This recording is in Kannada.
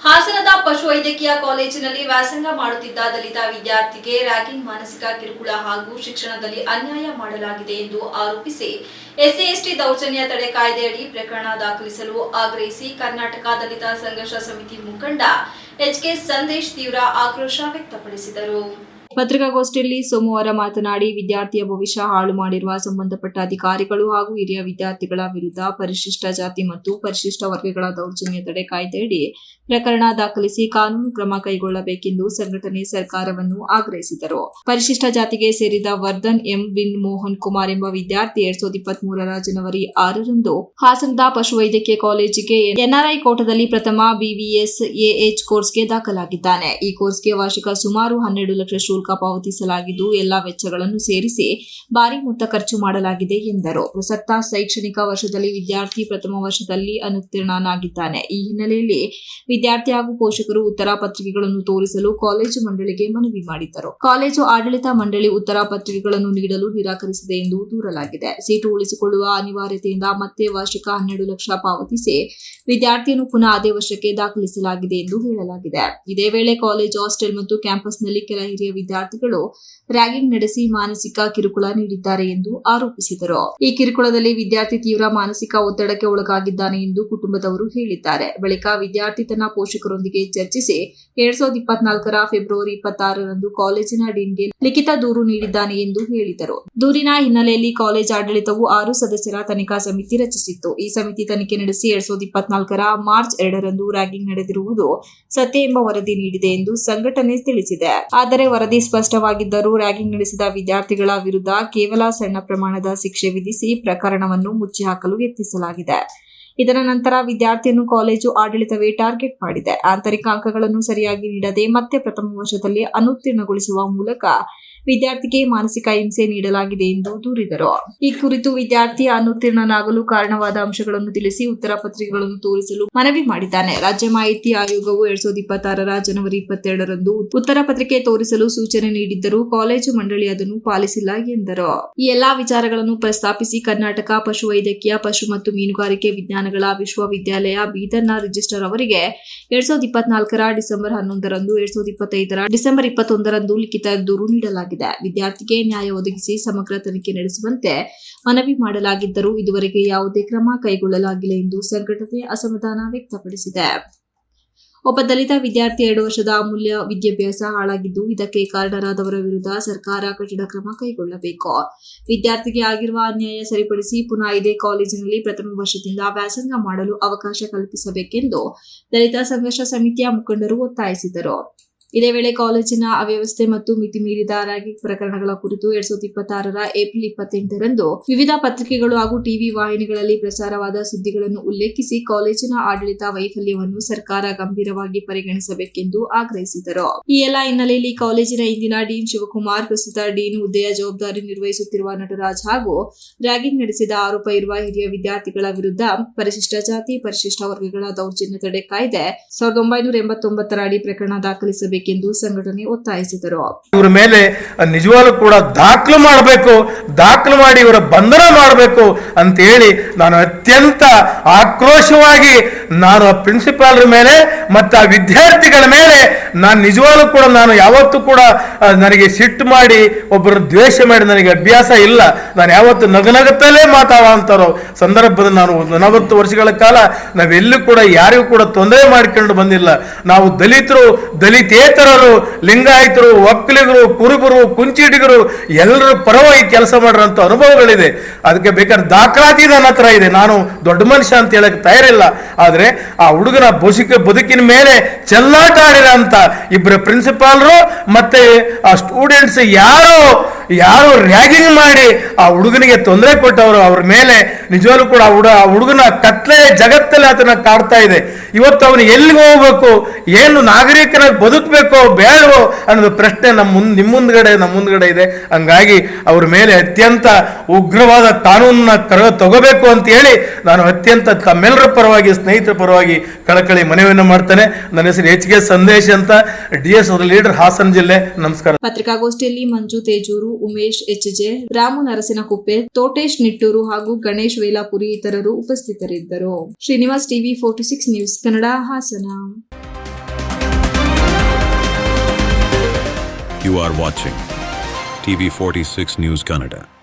ಹಾಸನದ ಪಶುವೈದ್ಯಕೀಯ ಕಾಲೇಜಿನಲ್ಲಿ ವ್ಯಾಸಂಗ ಮಾಡುತ್ತಿದ್ದ ದಲಿತ ವಿದ್ಯಾರ್ಥಿಗೆ ರ್ಯಾಗಿಂಗ್, ಮಾನಸಿಕ ಕಿರುಕುಳ ಹಾಗೂ ಶಿಕ್ಷಣದಲ್ಲಿ ಅನ್ಯಾಯ ಮಾಡಲಾಗಿದೆ ಎಂದು ಆರೋಪಿಸಿ ಎಸ್ಸಿ/ಎಸ್ಟಿ ದೌರ್ಜನ್ಯ ತಡೆ ಕಾಯ್ದೆಯಡಿ ಪ್ರಕರಣ ದಾಖಲಿಸಲು ಆಗ್ರಹಿಸಿ ಕರ್ನಾಟಕ ದಲಿತ ಸಂಘರ್ಷ ಸಮಿತಿ ಮುಖಂಡ ಎಚ್.ಕೆ. ಸಂದೇಶ್ ತೀವ್ರ ಆಕ್ರೋಶ ವ್ಯಕ್ತಪಡಿಸಿದರು. ಪತ್ರಿಕಾಗೋಷ್ಠಿಯಲ್ಲಿ ಸೋಮವಾರ ಮಾತನಾಡಿ, ವಿದ್ಯಾರ್ಥಿಯ ಭವಿಷ್ಯ ಹಾಳು ಮಾಡಿರುವ ಸಂಬಂಧಪಟ್ಟ ಅಧಿಕಾರಿಗಳು ಹಾಗೂ ಹಿರಿಯ ವಿದ್ಯಾರ್ಥಿಗಳ ವಿರುದ್ಧ ಪರಿಶಿಷ್ಟ ಜಾತಿ ಮತ್ತು ಪರಿಶಿಷ್ಟ ವರ್ಗಗಳ ದೌರ್ಜನ್ಯ ತಡೆ ಕಾಯ್ದೆಯಡಿ ಪ್ರಕರಣ ದಾಖಲಿಸಿ ಕಾನೂನು ಕ್ರಮ ಕೈಗೊಳ್ಳಬೇಕೆಂದು ಸಂಘಟನೆ ಸರ್ಕಾರವನ್ನು ಆಗ್ರಹಿಸಿದರು. ಪರಿಶಿಷ್ಟ ಜಾತಿಗೆ ಸೇರಿದ ವರ್ಧನ್ ಎಂ. ಬಿನ್ ಮೋಹನ್ ಕುಮಾರ್ ಎಂಬ ವಿದ್ಯಾರ್ಥಿ 2023 ಜನವರಿ 6ರಂದು ಹಾಸನದ ಪಶುವೈದ್ಯಕೀಯ ಕಾಲೇಜಿಗೆ ಎನ್ಆರ್ಐ ಕೋಟಾದಲ್ಲಿ ಪ್ರಥಮ BVS AH ಕೋರ್ಸ್ಗೆ ದಾಖಲಾಗಿದ್ದಾನೆ. ಈ ಕೋರ್ಸ್ಗೆ ವಾರ್ಷಿಕ ಸುಮಾರು 12 ಲಕ್ಷ ಶುಲ್ಕ ಪಾವತಿಸಲಾಗಿದ್ದು ಎಲ್ಲಾ ವೆಚ್ಚಗಳನ್ನು ಸೇರಿಸಿ ಭಾರಿ ಮೊತ್ತ ಖರ್ಚು ಮಾಡಲಾಗಿದೆ ಎಂದರು. ಪ್ರಸಕ್ತ ಶೈಕ್ಷಣಿಕ ವರ್ಷದಲ್ಲಿ ವಿದ್ಯಾರ್ಥಿ ಪ್ರಥಮ ವರ್ಷದಲ್ಲಿ ಅನುತ್ತೀರ್ಣನಾಗಿದ್ದಾನೆ. ಈ ಹಿನ್ನೆಲೆಯಲ್ಲಿ ವಿದ್ಯಾರ್ಥಿ ಹಾಗೂ ಪೋಷಕರು ಉತ್ತರ ಪತ್ರಿಕೆಗಳನ್ನು ತೋರಿಸಲು ಕಾಲೇಜು ಮಂಡಳಿಗೆ ಮನವಿ ಮಾಡಿದ್ದರು. ಕಾಲೇಜು ಆಡಳಿತ ಮಂಡಳಿ ಉತ್ತರ ಪತ್ರಿಕೆಗಳನ್ನು ನೀಡಲು ನಿರಾಕರಿಸಿದೆ ಎಂದು ದೂರಲಾಗಿದೆ. ಸೀಟು ಉಳಿಸಿಕೊಳ್ಳುವ ಅನಿವಾರ್ಯತೆಯಿಂದ ಮತ್ತೆ ವಾರ್ಷಿಕ 12 ಲಕ್ಷ ಪಾವತಿಸಿ ವಿದ್ಯಾರ್ಥಿಯನ್ನು ಪುನಃ ಅದೇ ವರ್ಷಕ್ಕೆ ದಾಖಲಿಸಲಾಗಿದೆ ಎಂದು ಹೇಳಲಾಗಿದೆ. ಇದೇ ವೇಳೆ ಕಾಲೇಜು ಹಾಸ್ಟೆಲ್ ಮತ್ತು ಕ್ಯಾಂಪಸ್ನಲ್ಲಿ ಕೆಲ ಹಿರಿಯ ವಿದ್ಯಾರ್ಥಿಗಳು ರ್ಯಾಗಿಂಗ್ ನಡೆಸಿ ಮಾನಸಿಕ ಕಿರುಕುಳ ನೀಡಿದ್ದಾರೆ ಎಂದು ಆರೋಪಿಸಿದರು. ಈ ಕಿರುಕುಳದಲ್ಲಿ ವಿದ್ಯಾರ್ಥಿ ತೀವ್ರ ಮಾನಸಿಕ ಒತ್ತಡಕ್ಕೆ ಒಳಗಾಗಿದ್ದಾನೆ ಎಂದು ಕುಟುಂಬದವರು ಹೇಳಿದ್ದಾರೆ. ಬಳಿಕ ವಿದ್ಯಾರ್ಥಿ ತನ್ನ ಪೋಷಕರೊಂದಿಗೆ ಚರ್ಚಿಸಿ 2024 ಫೆಬ್ರವರಿ 26ರಂದು ಕಾಲೇಜಿನ ಡೀನ್ಗೆ ಲಿಖಿತ ದೂರು ನೀಡಿದ್ದಾನೆ ಎಂದು ಹೇಳಿದರು. ದೂರಿನ ಹಿನ್ನೆಲೆಯಲ್ಲಿ ಕಾಲೇಜ್ ಆಡಳಿತವು 6 ಸದಸ್ಯರ ತನಿಖಾ ಸಮಿತಿ ರಚಿಸಿತ್ತು. ಈ ಸಮಿತಿ ತನಿಖೆ ನಡೆಸಿ 2024 ಮಾರ್ಚ್ 2ರಂದು ರ್ಯಾಗಿಂಗ್ ನಡೆದಿರುವುದು ಸತ್ಯ ಎಂಬ ವರದಿ ನೀಡಿದೆ ಎಂದು ಸಂಘಟನೆ ತಿಳಿಸಿದೆ. ಆದರೆ ವರದಿ ಸ್ಪಷ್ಟವಾಗಿದ್ದರೂ ರ್ಯಾಗಿಂಗ್ ನಡೆಸಿದ ವಿದ್ಯಾರ್ಥಿಗಳ ವಿರುದ್ಧ ಕೇವಲ ಸಣ್ಣ ಪ್ರಮಾಣದ ಶಿಕ್ಷೆ ವಿಧಿಸಿ ಪ್ರಕರಣವನ್ನು ಮುಚ್ಚಿಹಾಕಲು ಯತ್ನಿಸಲಾಗಿದೆ. ಇದರ ನಂತರ ವಿದ್ಯಾರ್ಥಿಯನ್ನು ಕಾಲೇಜು ಆಡಳಿತವೇ ಟಾರ್ಗೆಟ್ ಮಾಡಿದೆ. ಆಂತರಿಕ ಅಂಕಗಳನ್ನು ಸರಿಯಾಗಿ ನೀಡದೆ ಮತ್ತೆ ಪ್ರಥಮ ವರ್ಷದಲ್ಲಿ ಅನುತ್ತೀರ್ಣಗೊಳಿಸುವ ಮೂಲಕ ವಿದ್ಯಾರ್ಥಿಗೆ ಮಾನಸಿಕ ಹಿಂಸೆ ನೀಡಲಾಗಿದೆ ಎಂದು ದೂರಿದರು. ಈ ಕುರಿತು ವಿದ್ಯಾರ್ಥಿ ಅನುತ್ತೀರ್ಣನಾಗಲು ಕಾರಣವಾದ ಅಂಶಗಳನ್ನು ತಿಳಿಸಿ ಉತ್ತರ ಪತ್ರಿಕೆಗಳನ್ನು ತೋರಿಸಲು ಮನವಿ ಮಾಡಿದ್ದಾನೆ. ರಾಜ್ಯ ಮಾಹಿತಿ ಆಯೋಗವು 2026 ಜನವರಿ 22ರಂದು ಉತ್ತರ ಪತ್ರಿಕೆ ತೋರಿಸಲು ಸೂಚನೆ ನೀಡಿದ್ದರೂ ಕಾಲೇಜು ಮಂಡಳಿ ಅದನ್ನು ಪಾಲಿಸಿಲ್ಲ ಎಂದರು. ಈ ಎಲ್ಲಾ ವಿಚಾರಗಳನ್ನು ಪ್ರಸ್ತಾಪಿಸಿ ಕರ್ನಾಟಕ ಪಶುವೈದ್ಯಕೀಯ ಪಶು ಮತ್ತು ಮೀನುಗಾರಿಕೆ ವಿಜ್ಞಾನಗಳ ವಿಶ್ವವಿದ್ಯಾಲಯ ಬೀದರ್ನ ರಿಜಿಸ್ಟ್ರಾರ್ ಅವರಿಗೆ 2024 ಡಿಸೆಂಬರ್ 11ರಂದು 2025 ಡಿಸೆಂಬರ್ 21ರಂದು ಲಿಖಿತ ದೂರು ನೀಡಲಾಗಿದೆ. ವಿದ್ಯಾರ್ಥಿಗೆ ನ್ಯಾಯ ಒದಗಿಸಿ ಸಮಗ್ರ ತನಿಖೆ ನಡೆಸುವಂತೆ ಮನವಿ ಮಾಡಲಾಗಿದ್ದರೂ ಇದುವರೆಗೆ ಯಾವುದೇ ಕ್ರಮ ಕೈಗೊಳ್ಳಲಾಗಿಲ್ಲ ಎಂದು ಸಂಘಟನೆ ಅಸಮಾಧಾನ ವ್ಯಕ್ತಪಡಿಸಿದೆ. ಒಬ್ಬ ದಲಿತ ವಿದ್ಯಾರ್ಥಿ 2 ವರ್ಷದ ಅಮೂಲ್ಯ ವಿದ್ಯಾಭ್ಯಾಸ ಹಾಳಾಗಿದ್ದು, ಇದಕ್ಕೆ ಕಾರಣರಾದವರ ವಿರುದ್ಧ ಸರ್ಕಾರ ಕಠಿಣ ಕ್ರಮ ಕೈಗೊಳ್ಳಬೇಕು. ವಿದ್ಯಾರ್ಥಿಗೆ ಆಗಿರುವ ಅನ್ಯಾಯ ಸರಿಪಡಿಸಿ ಪುನಃ ಇದೇ ಕಾಲೇಜಿನಲ್ಲಿ ಪ್ರಥಮ ವರ್ಷದಿಂದ ವ್ಯಾಸಂಗ ಮಾಡಲು ಅವಕಾಶ ಕಲ್ಪಿಸಬೇಕೆಂದು ದಲಿತ ಸಂಘರ್ಷ ಸಮಿತಿಯ ಮುಖಂಡರು ಒತ್ತಾಯಿಸಿದರು. ಇದೇ ವೇಳೆ ಕಾಲೇಜಿನ ಅವ್ಯವಸ್ಥೆ ಮತ್ತು ಮಿತಿ ಮೀರಿದ ರ್ಯಾಗಿಂಗ್ ಪ್ರಕರಣಗಳ ಕುರಿತು 2026 ಏಪ್ರಿಲ್ 28ರಂದು ವಿವಿಧ ಪತ್ರಿಕೆಗಳು ಹಾಗೂ ಟಿವಿ ವಾಹಿನಿಗಳಲ್ಲಿ ಪ್ರಸಾರವಾದ ಸುದ್ದಿಗಳನ್ನು ಉಲ್ಲೇಖಿಸಿ ಕಾಲೇಜಿನ ಆಡಳಿತ ವೈಫಲ್ಯವನ್ನು ಸರ್ಕಾರ ಗಂಭೀರವಾಗಿ ಪರಿಗಣಿಸಬೇಕೆಂದು ಆಗ್ರಹಿಸಿದರು. ಈ ಎಲ್ಲ ಹಿನ್ನೆಲೆಯಲ್ಲಿ ಕಾಲೇಜಿನ ಇಂದಿನ ಡೀನ್ ಶಿವಕುಮಾರ್, ಪ್ರಸ್ತುತ ಡೀನ್ ಹುದ್ದೆಯ ಜವಾಬ್ದಾರಿ ನಿರ್ವಹಿಸುತ್ತಿರುವ ನಟರಾಜ್ ಹಾಗೂ ರ್ಯಾಗಿಂಗ್ ನಡೆಸಿದ ಆರೋಪ ಇರುವ ಹಿರಿಯ ವಿದ್ಯಾರ್ಥಿಗಳ ವಿರುದ್ಧ ಪರಿಶಿಷ್ಟ ಜಾತಿ, ಪರಿಶಿಷ್ಟ ವರ್ಗಗಳ ದೌರ್ಜನ್ಯ ತಡೆ ಕಾಯ್ದೆ 1989 ಅಡಿ ಪ್ರಕರಣ ದಾಖಲಿಸಬೇಕು ಎಂದು ಸಂಘಟನೆ ಒತ್ತಾಯಿಸಿದರು. ಇವರ ಮೇಲೆ ನಿಜವಾಗ್ಲೂ ಕೂಡ ದಾಖಲು ಮಾಡಬೇಕು, ದಾಖಲು ಮಾಡಿ ಇವರ ಬಂಧನ ಮಾಡಬೇಕು ಅಂತ ಹೇಳಿ ನಾನು ಅತ್ಯಂತ ಆಕ್ರೋಶವಾಗಿ ನಾನು ಆ ಪ್ರಿನ್ಸಿಪಾಲರ ಮೇಲೆ ಮತ್ತು ಆ ವಿದ್ಯಾರ್ಥಿಗಳ ಮೇಲೆ ನಾನು ನಿಜವಾಗ್ಲೂ ಕೂಡ ನಾನು ಯಾವತ್ತೂ ಕೂಡ ನನಗೆ ಸಿಟ್ಟು ಮಾಡಿ ಒಬ್ಬರು ದ್ವೇಷ ಮಾಡಿ ನನಗೆ ಅಭ್ಯಾಸ ಇಲ್ಲ. ನಾನು ಯಾವತ್ತು ನಗನಗುತ್ತಲೇ ಮಾತಾಡೋ ಸಂದರ್ಭದಲ್ಲಿ ನಾನು 40 ವರ್ಷಗಳ ಕಾಲ ನಾವೆಲ್ಲೂ ಕೂಡ ಯಾರಿಗೂ ಕೂಡ ತೊಂದರೆ ಮಾಡಿಕೊಂಡು ಬಂದಿಲ್ಲ. ನಾವು ದಲಿತರು, ದಲಿತೇತರರು, ಲಿಂಗಾಯತರು, ಒಕ್ಕಲಿಗರು, ಕುರುಬರು, ಕುಂಚಿಟಿಗರು ಎಲ್ಲರ ಪರವಾಗಿ ಕೆಲಸ ಮಾಡಿರೋಂಥ ಅನುಭವಗಳಿದೆ. ಅದಕ್ಕೆ ಬೇಕಾದ್ರೆ ದಾಖಲಾತಿ ನನ್ನ ಹತ್ರ ಇದೆ. ನಾನು ದೊಡ್ಡ ಮನುಷ್ಯ ಅಂತ ಹೇಳಕ್ ತಯಾರಿಲ್ಲ. ಆದ್ರೆ ಆ ಹುಡುಗನ ಬದುಕಿನ ಮೇಲೆ ಚೆಲ್ಲಾಟ ಆಡಿರೋಂಥ ಇಬ್ಬರು ಪ್ರಿನ್ಸಿಪಾಲರು ಮತ್ತೆ ಆ ಸ್ಟೂಡೆಂಟ್ಸ್ ಯಾರು ರ್ಯಾಗಿಂಗ್ ಮಾಡಿ ಆ ಹುಡುಗನಿಗೆ ತೊಂದರೆ ಕೊಟ್ಟವರು, ಅವ್ರ ಮೇಲೆ ನಿಜವಾಗ್ಲೂ ಕೂಡ ಆ ಹುಡುಗನ ಕತ್ಲೆ ಜಗತ್ತಲ್ಲಿ ಅದನ್ನ ಕಾಡ್ತಾ ಇದೆ. ಇವತ್ತು ಅವನು ಎಲ್ಲಿಗೆ ಹೋಗ್ಬೇಕು, ಏನು ನಾಗರಿಕನಾಗಿ ಬದುಕಬೇಕೋ ಬೇಡವೋ ಅನ್ನೋದು ಪ್ರಶ್ನೆ ನಿಮ್ಮ ಮುಂದ್ಗಡೆ ಇದೆ. ಹಂಗಾಗಿ ಅವ್ರ ಮೇಲೆ ಅತ್ಯಂತ ಉಗ್ರವಾದ ಕಾನೂನನ್ನ ತಗೋಬೇಕು ಅಂತ ಹೇಳಿ ನಾನು ಅತ್ಯಂತ ತಮ್ಮೆಲ್ಲರ ಪರವಾಗಿ, ಸ್ನೇಹಿತರ ಪರವಾಗಿ ಕಳಕಳಿ ಮನವಿಯನ್ನು ಮಾಡ್ತೇನೆ. ನನ್ನ ಹೆಸರು ಎಚ್.ಕೆ. ಸಂದೇಶ್ ಅಂತ, DS ಲೀಡರ್, ಹಾಸನ ಜಿಲ್ಲೆ. ನಮಸ್ಕಾರ. ಪತ್ರಿಕಾಗೋಷ್ಠಿಯಲ್ಲಿ ಮಂಜು ತೇಜೂರು, ಉಮೇಶ್ HJ, ರಾಮು ನರಸಿನಕುಪ್ಪೆ, ತೋಟೇಶ್ ನಿಟ್ಟೂರು ಹಾಗೂ ಗಣೇಶ್ ವೇಲಾಪುರಿ ಇತರರು ಉಪಸ್ಥಿತರಿದ್ದರು. Srinivas, TV 46 news Kannada, Hassan. You are watching TV 46 News Kannada.